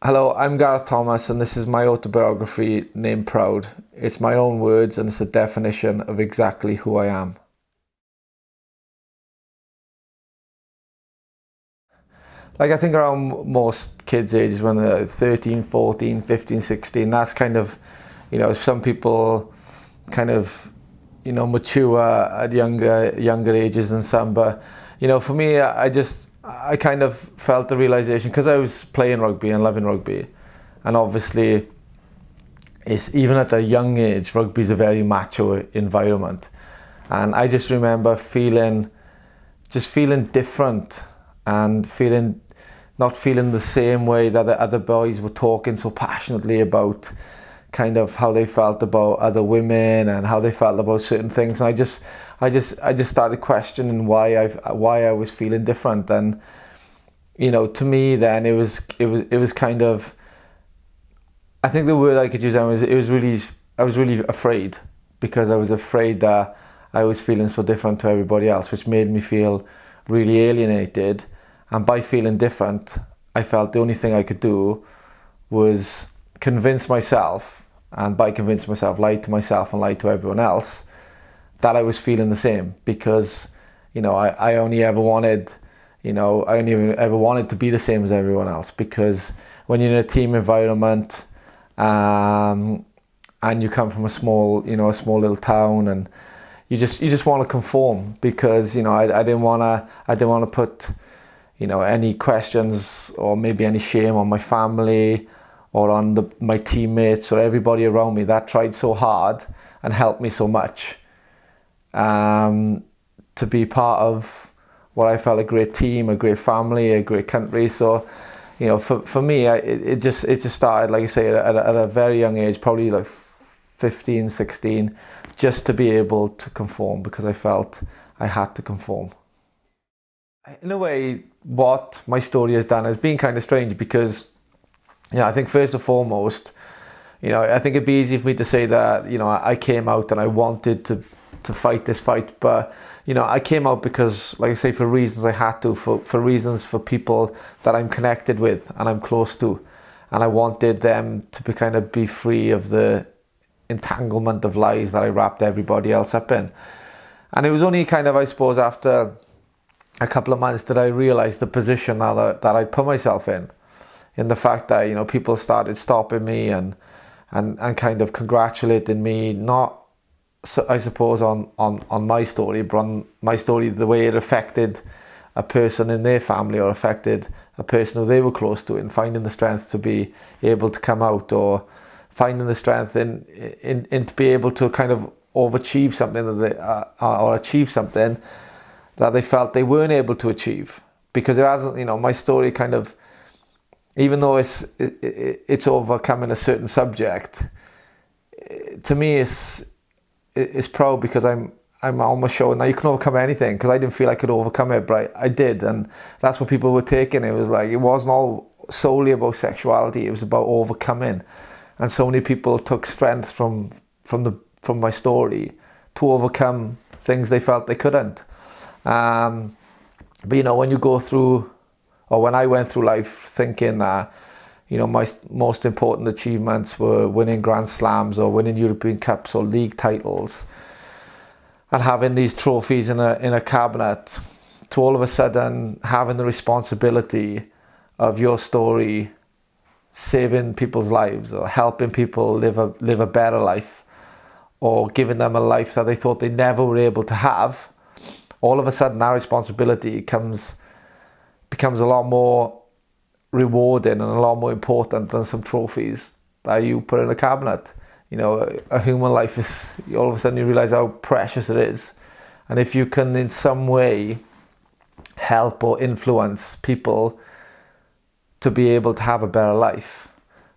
Hello, I'm Gareth Thomas and this is my autobiography named Proud. It's my own words and it's a definition of exactly who I am. Like I think around most kids' ages when they're 13, 14, 15, 16, that's kind of, some people kind of, mature at younger ages than some. But, for me, I kind of felt the realization because I was playing rugby and loving rugby, and obviously it's even at a young age, rugby is a very macho environment, and I just remember feeling different and not feeling the same way that the other boys were talking so passionately about kind of how they felt about other women and how they felt about certain things. And I just started questioning why I was feeling different. And to me then it was kind of, I think the word I could use then was I was really afraid, because I was afraid that I was feeling so different to everybody else, which made me feel really alienated. And by feeling different, I felt the only thing I could do was convince myself, and by convince myself, lie to myself and lie to everyone else, that I was feeling the same. Because, I only ever wanted to be the same as everyone else. Because when you're in a team environment, and you come from a small little town, and you just want to conform, because, I didn't want to put, any questions or maybe any shame on my family or on my teammates or everybody around me that tried so hard and helped me so much, to be part of what I felt a great team, a great family, a great country. So, for me, it just started, like I say, at a very young age, probably like 15, 16, just to be able to conform, because I felt I had to conform. In a way, what my story has done has been kind of strange, because I think first and foremost, I think it'd be easy for me to say that, I came out and I wanted to fight this fight. But, I came out because, like I say, for reasons I had to, for reasons for people that I'm connected with and I'm close to. And I wanted them to be free of the entanglement of lies that I wrapped everybody else up in. And it was only kind of, I suppose, after a couple of months that I realized the position that I put myself in the fact that, people started stopping me and kind of congratulating me, not, I suppose, on my story, but on my story, the way it affected a person in their family or affected a person who they were close to, and finding the strength to be able to come out, or finding the strength in to be able to kind of overachieve something or achieve something that they felt they weren't able to achieve. Because it hasn't, my story kind of, even though it's overcoming a certain subject, to me it's proud, because I'm almost showing that you can overcome anything, because I didn't feel I could overcome it, but I did. And that's what people were taking. It was like, it wasn't all solely about sexuality, it was about overcoming. And so many people took strength from my story to overcome things they felt they couldn't. But when you go through, or when I went through life thinking that, my most important achievements were winning Grand Slams or winning European Cups or league titles and having these trophies in a cabinet, to all of a sudden having the responsibility of your story saving people's lives or helping people live a better life, or giving them a life that they thought they never were able to have, all of a sudden that responsibility becomes a lot more rewarding and a lot more important than some trophies that you put in a cabinet. A human life is, all of a sudden you realize how precious it is. And if you can in some way help or influence people to be able to have a better life,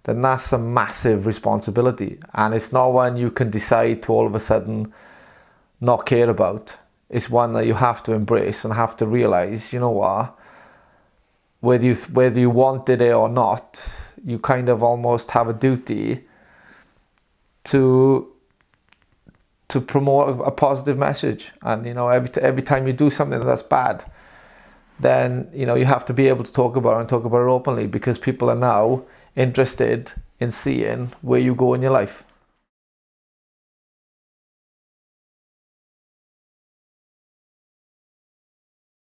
then that's a massive responsibility. And it's not one you can decide to all of a sudden not care about. It's one that you have to embrace and have to realize, what, whether you wanted it or not, you kind of almost have a duty to promote a positive message. And every time you do something that's bad, then you have to be able to talk about it and talk about it openly, because people are now interested in seeing where you go in your life.